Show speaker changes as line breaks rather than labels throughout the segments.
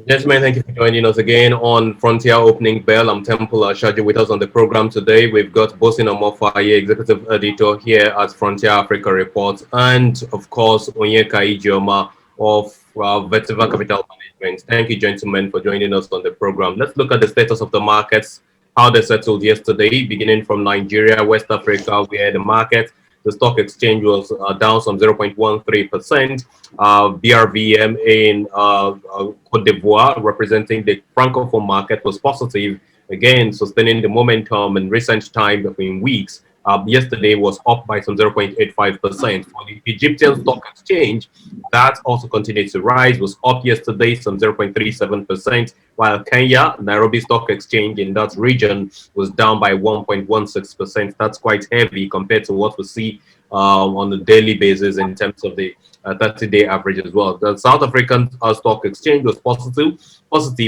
Gentlemen, thank you for joining us again on Frontier Opening Bell. I'm Temple Ashaji. With us on the program today. We've got Bosin Omofaye, Executive Editor here at Frontier Africa Report, and of course, Onyeka Ijeoma of Vetiva Capital Management. Thank you, gentlemen, for joining us on the program. Let's look at the status of the markets, how they settled yesterday, beginning from Nigeria, West Africa, where the stock exchange was down some 0.13%. BRVM in Cote d'Ivoire, representing the Francophone market, was positive, again, sustaining the momentum in recent time between weeks. Yesterday was up by some 0.85%. For the Egyptian stock exchange, that also continued to rise, was up yesterday some 0.37%, while Kenya, Nairobi Stock Exchange in that region, was down by 1.16%. That's quite heavy compared to what we see on a daily basis in terms of the 30-day average as well. The South African Stock Exchange was positive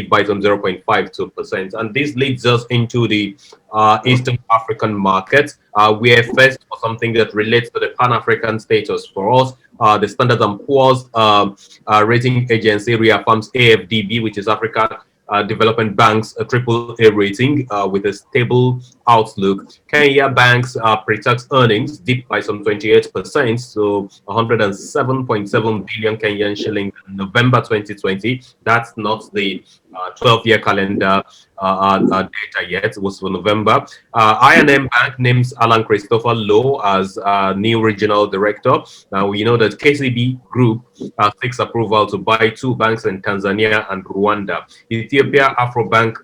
by some 0.52%. And this leads us into the Eastern African market. We are first for something that relates to the Pan-African status for us. The Standard & Poor's rating agency reaffirms AFDB, which is Africa Development Bank's a AAA rating with a stable outlook. Kenya Bank's pre-tax earnings dipped by some 28%, so 107.7 billion Kenyan shillings in November 2020. That's not the 12-year calendar data yet. It was for November. I&M Bank names Alan Christopher Lowe as new regional director. Now, we know that KCB Group seeks approval to buy two banks in Tanzania and Rwanda. Ethiopia Afrobank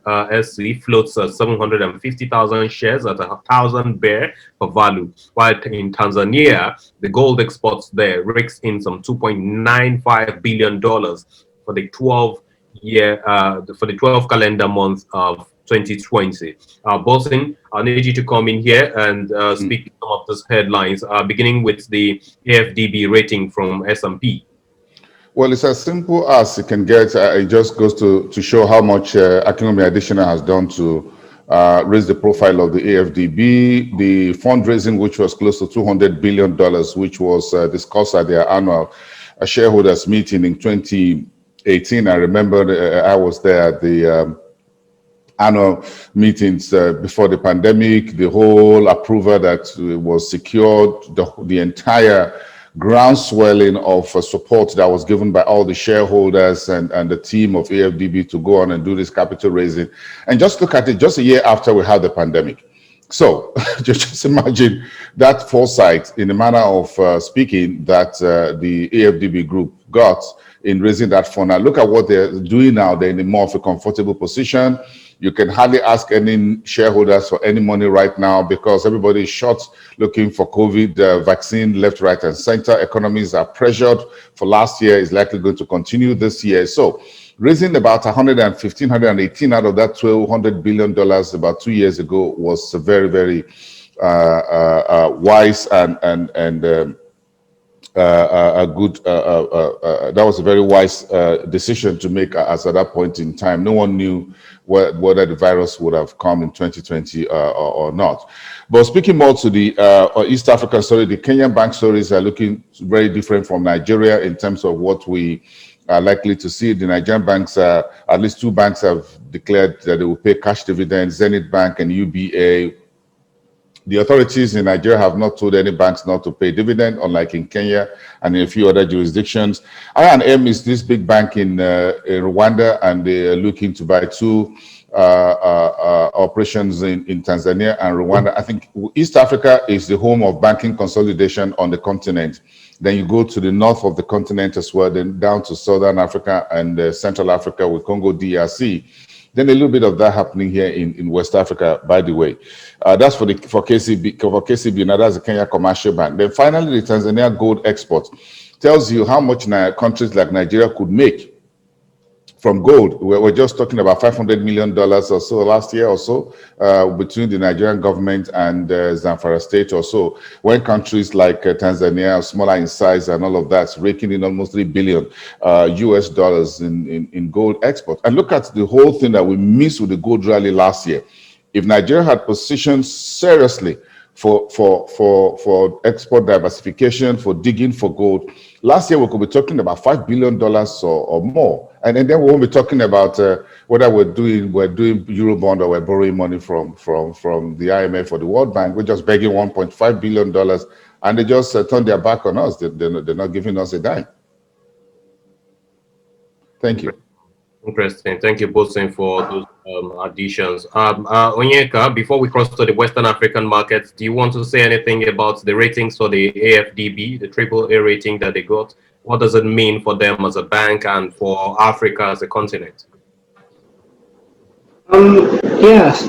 SC floats 750,000 shares at 1,000 bear per value, while in Tanzania, the gold exports there rakes in some $2.95 billion for the 12 calendar month of 2020. Bossing, I need you to come in here and speak to some of those headlines, beginning with the AFDB rating from S&P.
Well, it's as simple as it can get. It just goes to show how much Akinwumi Additional has done to raise the profile of the AFDB. The fundraising, which was close to $200 billion, which was discussed at their annual shareholders meeting in 2018. I remember I was there at the annual meetings before the pandemic. The whole approval that was secured, the entire groundswelling of support that was given by all the shareholders and the team of AFDB to go on and do this capital raising. And just look at it, just a year after we had the pandemic. So just imagine that foresight, in a manner of speaking, that the AFDB group got in raising that fund. Now look at what they're doing now. They're in a more of a comfortable position. You can hardly ask any shareholders for any money right now because everybody is short looking for COVID vaccine left, right, and center. Economies are pressured for last year, is likely going to continue this year. So raising about 115, 118 out of that $1,200 billion about 2 years ago was a very, very wise and a good, that was a very wise decision to make as at that point in time. No one knew whether the virus would have come in 2020 or not. But speaking more to the East African story, the Kenyan bank stories are looking very different from Nigeria in terms of what we are likely to see. The Nigerian banks, at least two banks have declared that they will pay cash dividends, Zenith Bank and UBA. The authorities in Nigeria have not told any banks not to pay dividend, unlike in Kenya and in a few other jurisdictions. I&M is this big bank in Rwanda, and they're looking to buy two operations in Tanzania and Rwanda. I think East Africa is the home of banking consolidation on the continent. Then you go to the north of the continent as well, then down to Southern Africa and Central Africa with Congo DRC. Then a little bit of that happening here in West Africa, by the way. That's for KCB. Now that's the Kenya Commercial Bank. Then finally, the Tanzania gold export tells you how much countries like Nigeria could make from gold. We're just talking about $500 million or so last year or so between the Nigerian government and Zamfara State or so, when countries like Tanzania, smaller in size and all of that, raking in almost $3 billion US dollars in gold export. And look at the whole thing that we missed with the gold rally last year. If Nigeria had positioned seriously for export diversification, for digging for gold, Last year, we could be talking about $5 billion or more. And then we won't be talking about whether we're doing Eurobond or we're borrowing money from the IMF or the World Bank. We're just begging $1.5 billion, and they just turn their back on us. They're not giving us a dime. Thank you.
Interesting. Thank you, Bosin, for those additions. Onyeka, before we cross to the Western African markets, do you want to say anything about the ratings for the AFDB, the AAA rating that they got? What does it mean for them as a bank and for Africa as a continent?
Yes,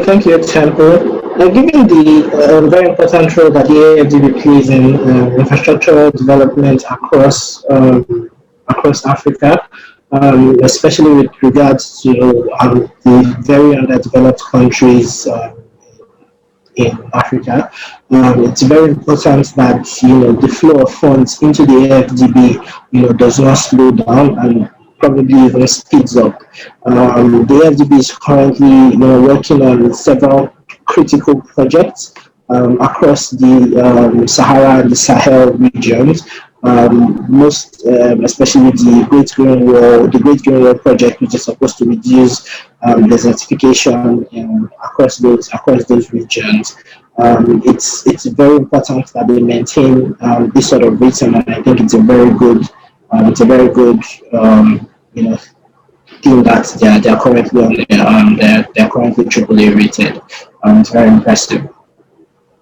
thank you, Temple. Given the very important role that the AFDB plays in infrastructural development across Africa, especially with regards to the very underdeveloped countries in Africa, it's very important that the flow of funds into the AFDB does not slow down and probably even speeds up. The AFDB is currently working on several critical projects across the Sahara and the Sahel regions. Most especially the Great Green Wall project, which is supposed to reduce desertification across those regions. It's very important that they maintain this sort of rhythm, and I think it's a very good thing that they're currently on they're currently AAA rated. It's very impressive.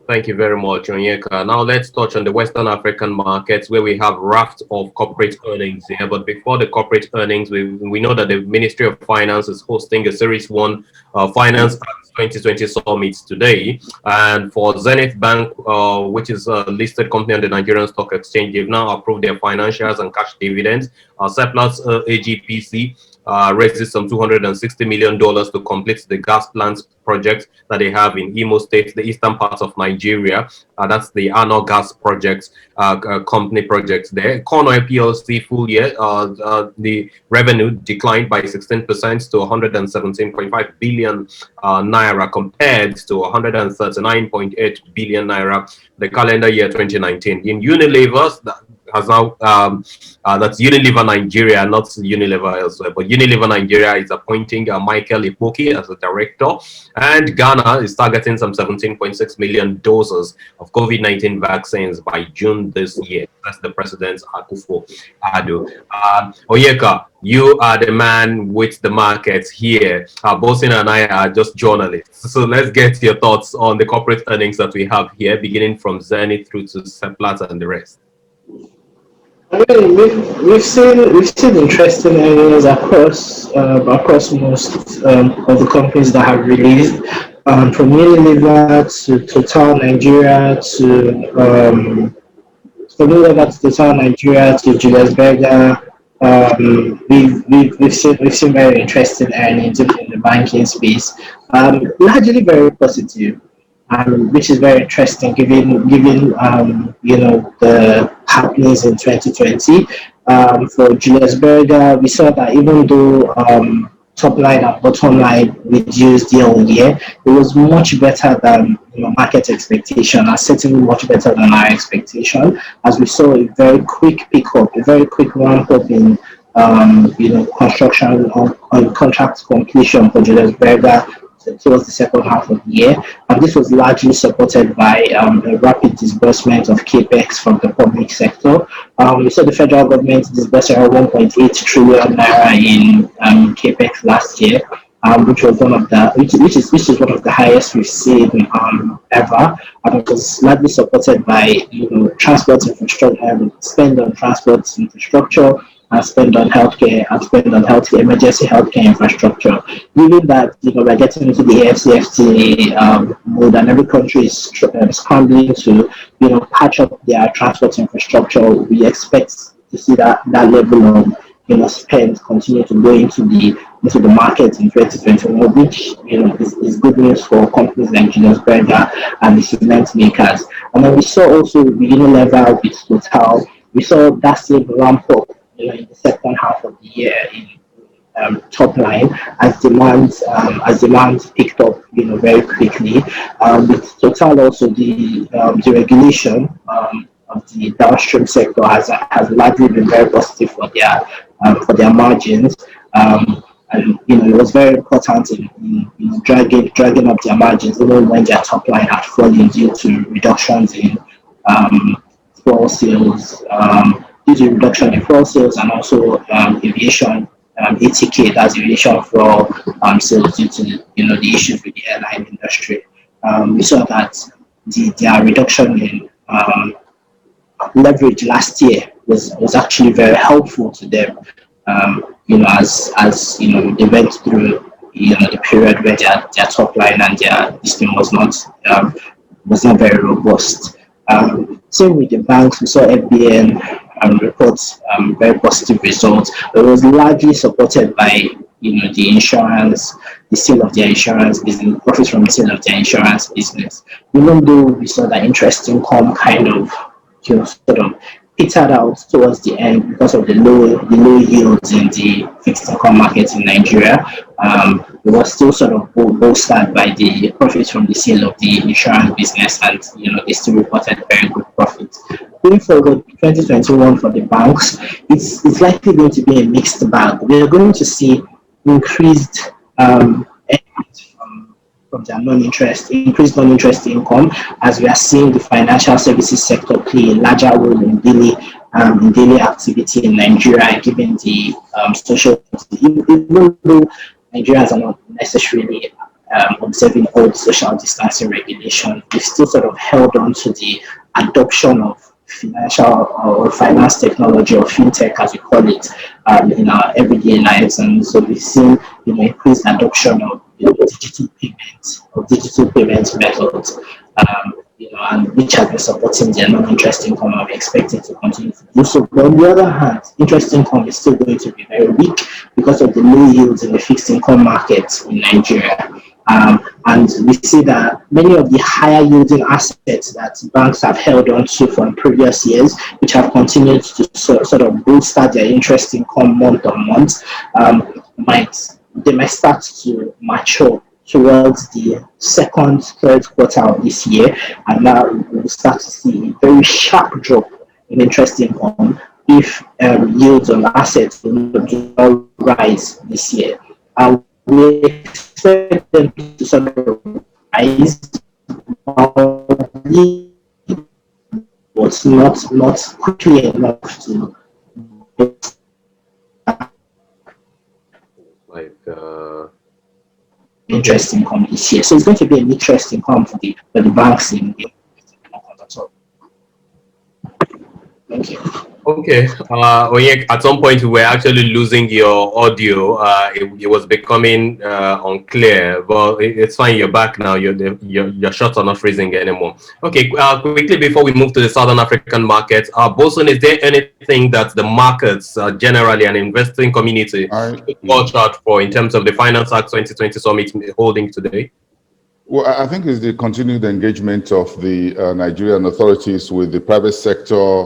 Thank you very much, Onyeka. Now let's touch on the Western African markets, where we have raft of corporate earnings here. But before the corporate earnings, we know that the Ministry of Finance is hosting a Series 1 Finance Act 2020 Summit today. And for Zenith Bank, which is a listed company on the Nigerian Stock Exchange, they've now approved their financials and cash dividends. Seplat AGPC raises some $260 million to complete the gas plant project that they have in Imo State, the eastern part of Nigeria. That's the Ano Gas project, company project there. Cornwall PLC full year, the revenue declined by 16% to 117.5 billion naira compared to 139.8 billion naira the calendar year 2019. In Unilever, has now that's Unilever Nigeria, not Unilever elsewhere, but Unilever Nigeria is appointing Michael Ipoki as a director, and Ghana is targeting some 17.6 million doses of COVID-19 vaccines by June this year. That's the President Akufo-Addo. Onyeka, you are the man with the markets here. Bosin and I are just journalists. So let's get your thoughts on the corporate earnings that we have here, beginning from Zenith through to Seplat and the rest.
I mean, we've seen interesting areas across most of the companies that have released, from Unilever to Total Nigeria to Julius Berger. We've seen very interesting earnings in the banking space, largely very positive. Which is very interesting, given the happenings in 2020. For Julius Berger, we saw that even though top line and bottom line reduced year on year, it was much better than market expectation, and certainly much better than our expectation, as we saw a very quick pickup, a very quick ramp up in construction on contract completion for Julius Berger towards the second half of the year, and this was largely supported by a rapid disbursement of capex from the public sector. We saw the federal government disburse around 1.8 trillion naira in capex last year, which was one of the highest we've seen ever, and it was largely supported by transport infrastructure, spend on transport infrastructure, and spend on healthcare, emergency healthcare infrastructure. Given that we're getting into the AFCFTA mode, and every country is scrambling to patch up their transport infrastructure, we expect to see that level of spend continue to go into the market in 2021, which is good news for companies like Julius Berger and the cement makers. And then we saw also Unilever with Total. We saw that same ramp up in the second half of the year in top line, as demand picked up very quickly. With Total also, the regulation of the downstream sector has largely been very positive for their margins. And it was very important in dragging up their margins, even when their top line had fallen due to reductions in fuel sales, and also aviation. ATK, that's aviation for sales due to the issues with the airline industry. We saw that their reduction in leverage last year was actually very helpful to them. As they went through the period where their top line and their system was not very robust. Same with the banks, we saw FBN reports very positive results. It was largely supported by the insurance, the sale of their insurance business, profits from the sale of their insurance business. Even though we saw that interest income kind of sort of petered out towards the end because of the low yields in the fixed income market in Nigeria, it was still sort of bolstered by the profits from the sale of the insurance business, and they still reported very good profits. Going forward, 2021 for the banks, it's likely going to be a mixed bag. We are going to see increased from their increased non-interest income, as we are seeing the financial services sector play a larger role in daily activity in Nigeria, given the social. Even though Nigerians are not necessarily observing all the social distancing regulations, we still sort of held on to the adoption of financial or finance technology, or fintech as we call it, in our everyday lives. And so we've seen increased adoption of digital payment methods, and which has been supporting their non-interest income, and we expect it to continue to do so. But on the other hand, interest income is still going to be very weak because of the low yields in the fixed income market in Nigeria. And we see that many of the higher yielding assets that banks have held on to from previous years, which have continued to sort of bolster their interest income month on month, they might start to mature towards the third quarter of this year, and now we'll start to see a very sharp drop in interest income if yields on assets will not rise this year. We expect them to sort of rise, but not quickly enough to interest income this year. So it's going to be an interest income for the banks in Thank you.
Okay. At some point we were actually losing your audio. It was becoming unclear, but it's fine. You're back now. Your shots are not freezing anymore. Okay. Quickly before we move to the Southern African markets, Bosun, is there anything that the markets generally and investing community should watch out for in terms of the Finance Act 2020 summit holding today?
Well, I think it's the continued engagement of the Nigerian authorities with the private sector.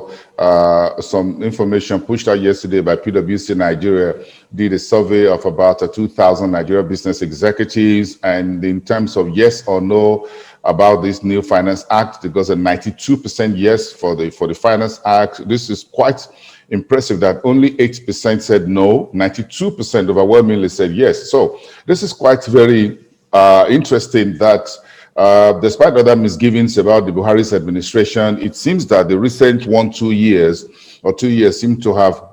Some information pushed out yesterday by PwC Nigeria did a survey of about 2,000 Nigeria business executives, and in terms of yes or no about this new Finance Act, because a 92% yes for the Finance Act. This is quite impressive that only 8% said no, 92% overwhelmingly said yes. So this is quite very interesting that despite other misgivings about the Buhari's administration, it seems that the recent 2 years seem to have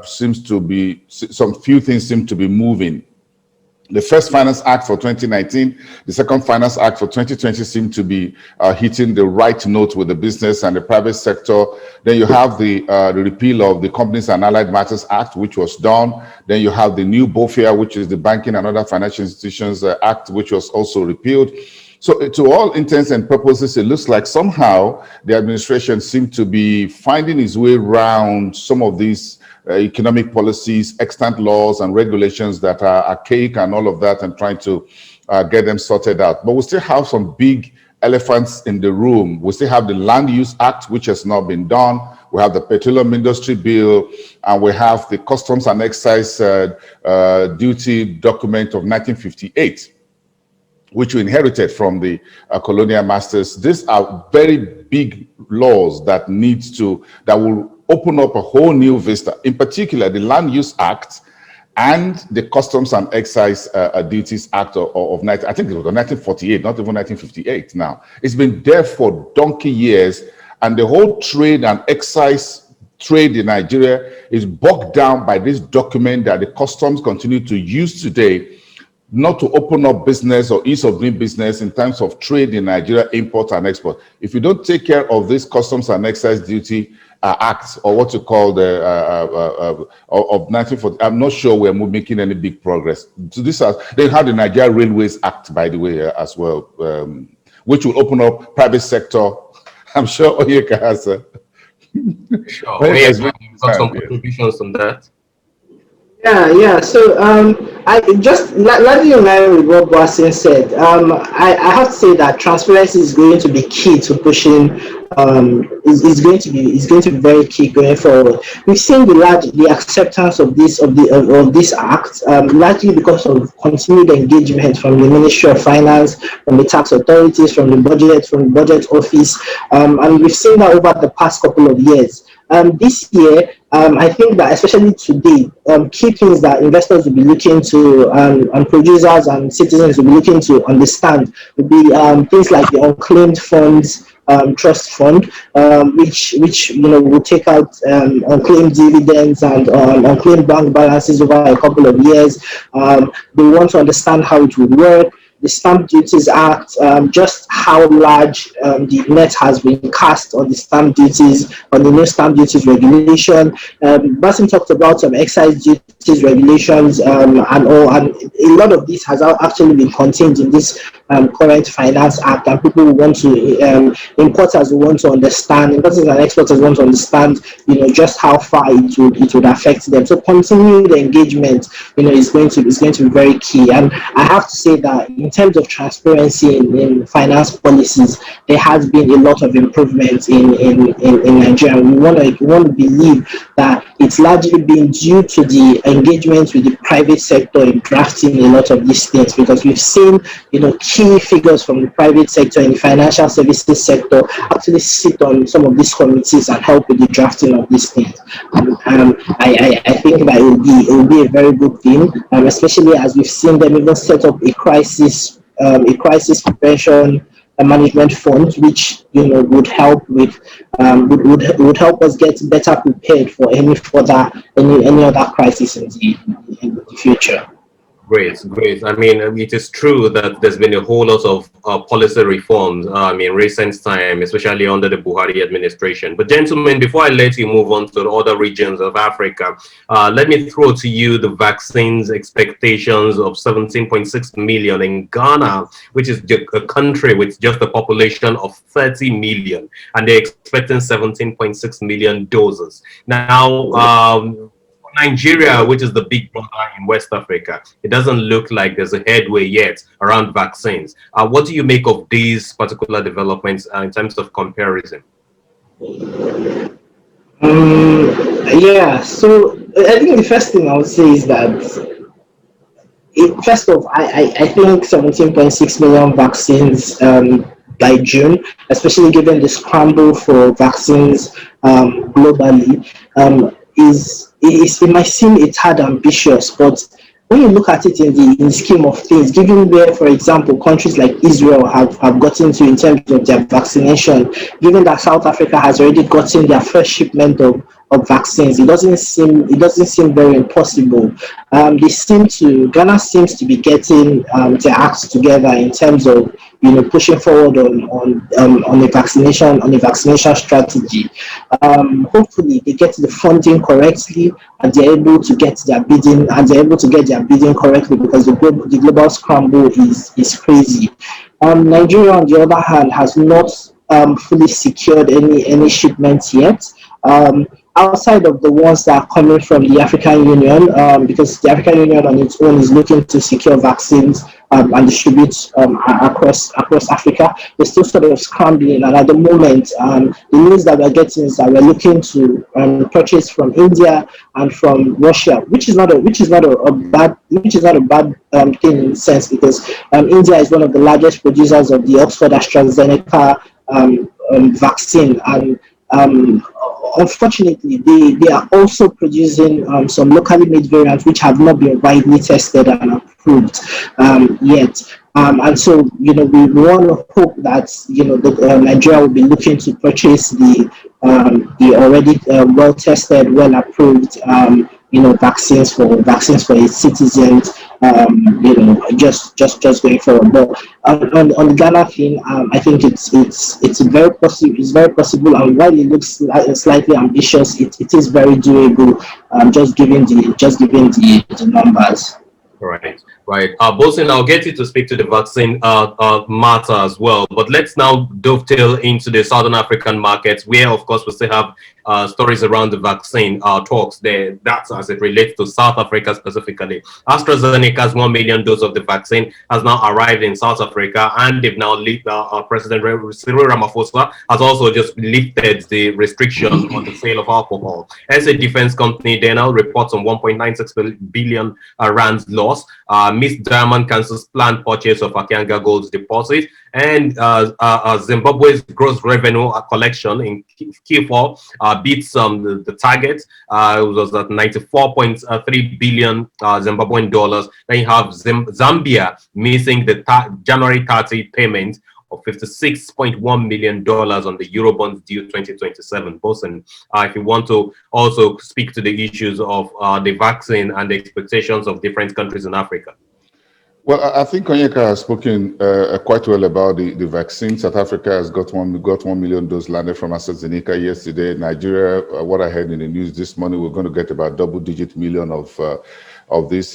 some few things seem to be moving. The first Finance Act for 2019, the second Finance Act for 2020 seem to be hitting the right note with the business and the private sector. Then you have the repeal of the Companies and Allied Matters Act, which was done. Then you have the new BOFIA, which is the Banking and Other Financial Institutions Act, which was also repealed. So to all intents and purposes, it looks like somehow the administration seemed to be finding its way around some of these economic policies, extant laws and regulations that are archaic and all of that, and trying to get them sorted out. But we still have some big elephants in the room. We still have the Land Use Act, which has not been done. We have the Petroleum Industry Bill, and we have the Customs and Excise Duty document of 1958, which we inherited from the colonial masters. These are very big laws that will open up a whole new vista. In particular, the Land Use Act and the Customs and Excise Duties Act of I think it was 1948, not even 1958 now. It's been there for donkey years, and the whole trade and excise trade in Nigeria is bogged down by this document that the customs continue to use today, not to open up business or ease of doing business in terms of trade in Nigeria, import and export. If you don't take care of this Customs and Excise Duty Act, or what you call the of 1940, I'm not sure we're making any big progress. So they have the Nigeria Railways Act, by the way, as well, which will open up private sector. I'm sure Onyeka has
sure. Yes, we've got some contributions on that.
Yeah. So I just largely in line with what Boasin said. I have to say that transparency is going to be key to pushing. Is going to be very key going forward. We've seen the acceptance of this act largely because of continued engagement from the Ministry of Finance, from the tax authorities, from the budget office, and we've seen that over the past couple of years. This year, I think that especially today, key things that investors will be looking to, and producers and citizens will be looking to understand will be things like the unclaimed funds trust fund, which will take out unclaimed dividends and unclaimed bank balances over a couple of years. They want to understand how it would work. The Stamp Duties Act, just how large the net has been cast on the stamp duties, on the new stamp duties regulation. Basim talked about some excise duties regulations and all, and a lot of this has actually been contained in this current Finance Act, and people who want to, importers who want to understand, importers and exporters want to understand, just how far it would affect them. So continuing the engagement, is going to be very key. And I have to say that in terms of transparency in finance policies, there has been a lot of improvement in Nigeria. We want to believe that it's largely been due to the engagement with the private sector in drafting a lot of these things, because we've seen, key figures from the private sector in the financial services sector actually sit on some of these committees and help with the drafting of these things. I think that it will be a very good thing, especially as we've seen them even set up a crisis prevention management fund, which would help with would help us get better prepared for any other crisis in the future.
Great. I mean, it is true that there's been a whole lot of policy reforms in recent time, especially under the Buhari administration. But gentlemen, before I let you move on to the other regions of Africa, let me throw to you the vaccines expectations of 17.6 million in Ghana, which is a country with just a population of 30 million, and they're expecting 17.6 million doses. Now, Nigeria, which is the big brother in West Africa, it doesn't look like there's a headway yet around vaccines. What do you make of these particular developments in terms of comparison?
Yeah, so I think the first thing I would say is that, first off, I think 17.6 million vaccines by June, especially given the scramble for vaccines globally, it might seem it's hard ambitious, but when you look at it in the scheme of things, given where, for example, countries like Israel have gotten to in terms of their vaccination, given that South Africa has already gotten their first shipment of vaccines, it doesn't seem very impossible. Ghana seems to be getting their acts together in terms of pushing forward on a vaccination strategy. Hopefully they get the funding correctly and they're able to get their bidding correctly, because the global scramble is crazy. Nigeria, on the other hand, has not fully secured any shipments yet. Outside of the ones that are coming from the African Union, because the African Union on its own is looking to secure vaccines and distribute across Africa. We're still sort of scrambling, and at the moment, the news that we're getting is that we're looking to purchase from India and from Russia, which is not a bad thing in a sense, because India is one of the largest producers of the Oxford AstraZeneca vaccine, and unfortunately, they are also producing some locally made variants which have not been widely tested and approved yet. And so, we want to hope that, Nigeria will be looking to purchase the already well-tested, well-approved, vaccines for its citizens, just going forward. But on the Ghana thing, I think it's very possible. It's very possible, and while it looks slightly ambitious, it is very doable. Just given the numbers.
Right. Bosin, I'll get you to speak to the vaccine matter as well. But let's now dovetail into the Southern African markets, where, of course, we still have stories around the vaccine talks there. That's as it relates to South Africa specifically. AstraZeneca's 1 million dose of the vaccine has now arrived in South Africa, and they've now President Cyril Ramaphosa has also just lifted the restriction on the sale of alcohol. As a defense company, Denel reports on 1.96 billion rands loss. Miss Diamond cancels planned purchase of Akianga Gold's deposit, and Zimbabwe's gross revenue collection in Q4 beats the target. It was at 94.3 billion Zimbabwean dollars. Then you have Zambia missing the January 30 payment of $56.1 million on the Eurobonds due 2027. Bosin, if you want to also speak to the issues of the vaccine and the expectations of different countries in Africa.
Well, I think Onyeka has spoken quite well about the vaccine. South Africa has got 1 million doses landed from AstraZeneca yesterday. Nigeria, what I heard in the news this morning, we're going to get about double-digit million of this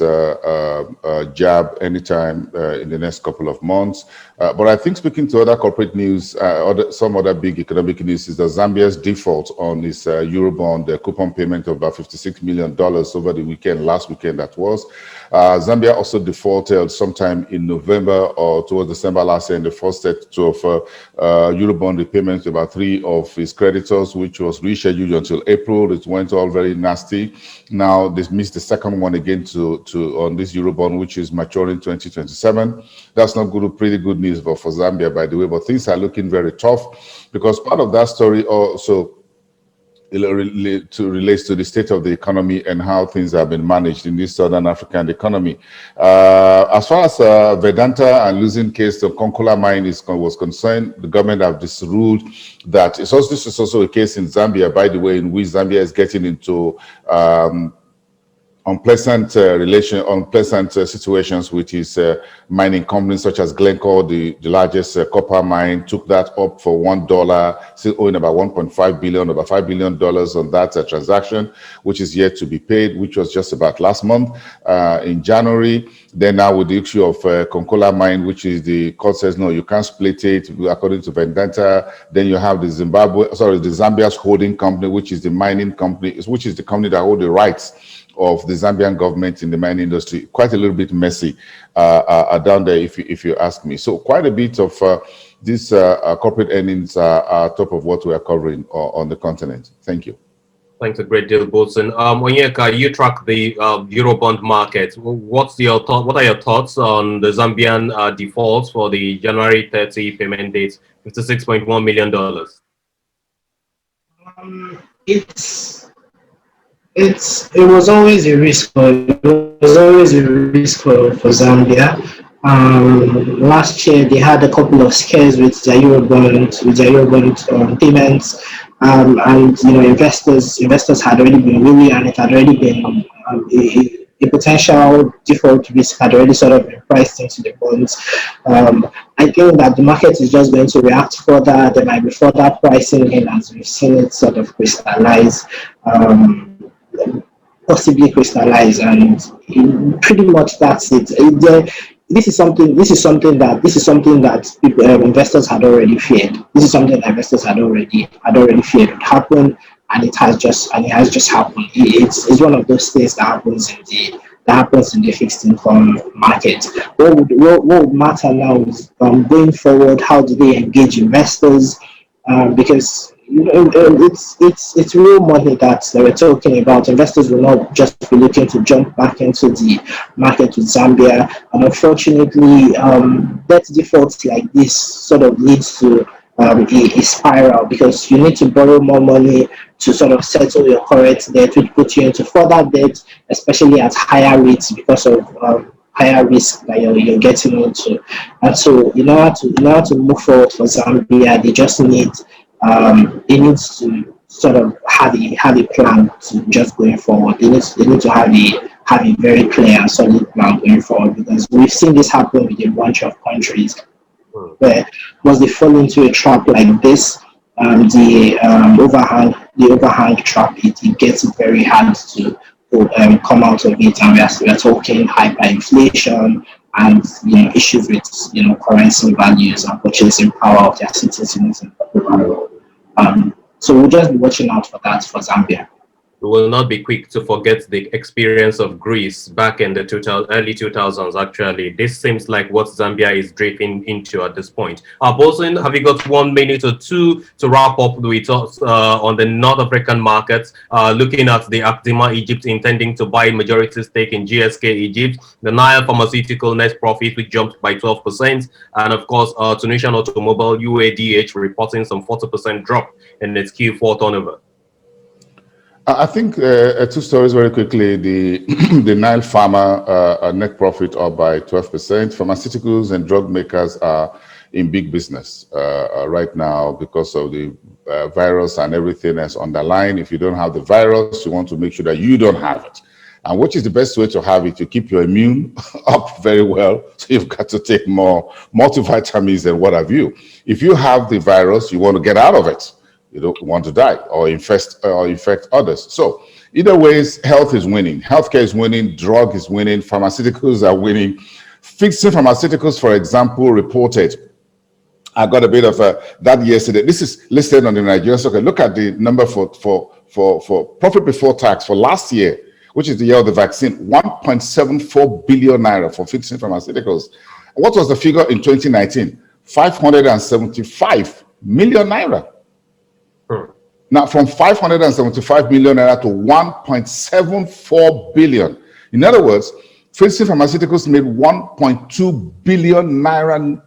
jab anytime in the next couple of months. But I think speaking to other corporate news, some other big economic news is that Zambia's default on its Eurobond, the coupon payment of about $56 million over the last weekend that was. Zambia also defaulted sometime in November or towards December last year in the first set of Eurobond repayment to about 3 of its creditors, which was rescheduled until April. It went all very nasty. Now they missed the second one again on this Eurobond, which is maturing 2027. That's not good, pretty good news for Zambia, by the way, but things are looking very tough because part of that story also relates to the state of the economy and how things have been managed in this Southern African economy. As far as Vedanta and losing case of Konkola mine was concerned, the government have disruled that. This is also a case in Zambia, by the way, in which Zambia is getting into unpleasant situations with his mining companies such as Glencore, the largest copper mine, took that up for $1, still owing about $1.5 billion, about $5 billion on that transaction, which is yet to be paid, which was just about last month in January. Then now with the issue of Konkola mine, which is the court says, no, you can't split it according to Vedanta. Then you have the Zambia's holding company, which is the mining company, which is the company that holds the rights of the Zambian government in the mining industry. Quite a little bit messy down there, if you ask me. So quite a bit of these corporate earnings are top of what we are covering on the continent. Thank you.
Thanks a great deal, Bosin. Onyeka, you track the Eurobond market. What are your thoughts on the Zambian defaults for the January 30 payment date, $56.1 million?
It was always a risk for Zambia. Last year they had a couple of scares with their Eurobond payments, and investors had already been worried, and it had already been a potential default risk had already sort of been priced into the bonds. I think that the market is just going to react further. There might be further pricing in as we've seen it sort of crystallize. Possibly crystallize, and pretty much that's it. This is something that people, investors had already feared. This is something that investors had already feared would happen, and it has just happened. It's one of those things that happens in the fixed income market. What would matter now is going forward, how do they engage investors? Because it's real money that we're talking about. Investors will not just be looking to jump back into the market with Zambia, and unfortunately, debt defaults like this sort of leads to a spiral, because you need to borrow more money to sort of settle your current debt, which puts you into further debt, especially at higher rates because of higher risk that you're getting into. And so in order to move forward for Zambia, they just need to sort of have a plan to just going forward. They need to have a very clear and solid plan going forward, because we've seen this happen with a bunch of countries where once they fall into a trap like this, the overhang trap, it gets very hard to come out of it, and we're talking hyperinflation and issues with currency values and purchasing power of their citizens overall. So we'll just be watching out for that for Zambia.
We will not be quick to forget the experience of Greece back in the early 2000s, actually. This seems like what Zambia is drifting into at this point. Bosun, have you got 1 minute or two to wrap up with us on the North African markets, looking at the Actima Egypt intending to buy majority stake in GSK Egypt, the Nile Pharmaceutical net profit, which jumped by 12%, and of course, Tunisian Automobile UADH reporting some 40% drop in its Q4 turnover.
I think two stories very quickly. The Nile Pharma net profit up by 12%. Pharmaceuticals and drug makers are in big business right now because of the virus and everything that's underlying. If you don't have the virus, you want to make sure that you don't have it. And which is the best way to have it? To keep your immune up very well. So you've got to take more multivitamins and what have you. If you have the virus, you want to get out of it. You don't want to die or infect others. So either ways, health is winning. Healthcare is winning. Drug is winning. Pharmaceuticals are winning. Fixing Pharmaceuticals, for example, reported. I got a bit of that yesterday. This is listed on the Nigerian stock. Look at the number for profit before tax for last year, which is the year of the vaccine. 1.74 billion naira for fixing Pharmaceuticals. What was the figure in 2019? 575 million naira. Now, from 575 million naira to 1.74 billion. In other words, Fixing Pharmaceuticals made 1.2 billion naira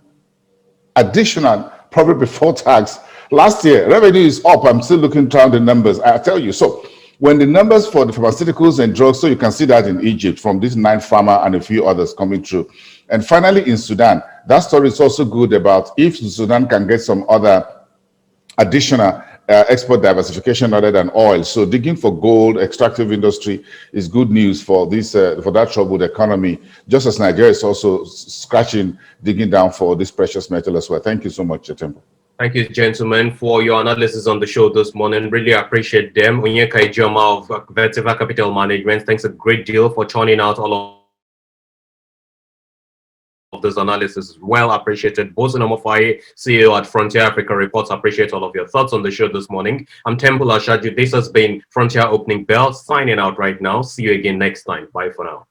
additional profit before tax last year. Revenue is up. I'm still looking down the numbers. I tell you. So when the numbers for the pharmaceuticals and drugs, so you can see that in Egypt from this Nile Pharma and a few others coming through. And finally, in Sudan, that story is also good about if Sudan can get some other additional export diversification other than oil. So digging for gold, extractive industry is good news for this for that troubled economy, just as Nigeria is also digging down for this precious metal as well. Thank you so much, Temple.
Thank you, gentlemen, for your analysis on the show this morning. Really appreciate them. Onyeka Ijoma of Vertiva Capital Management, thanks a great deal for churning out all of this analysis. Well appreciated. Bosun Omofaye, CEO at Frontier Africa Reports, appreciate all of your thoughts on the show this morning. I'm Temple Ashaju. This has been Frontier Opening Bell, signing out right now. See you again next time. Bye for now.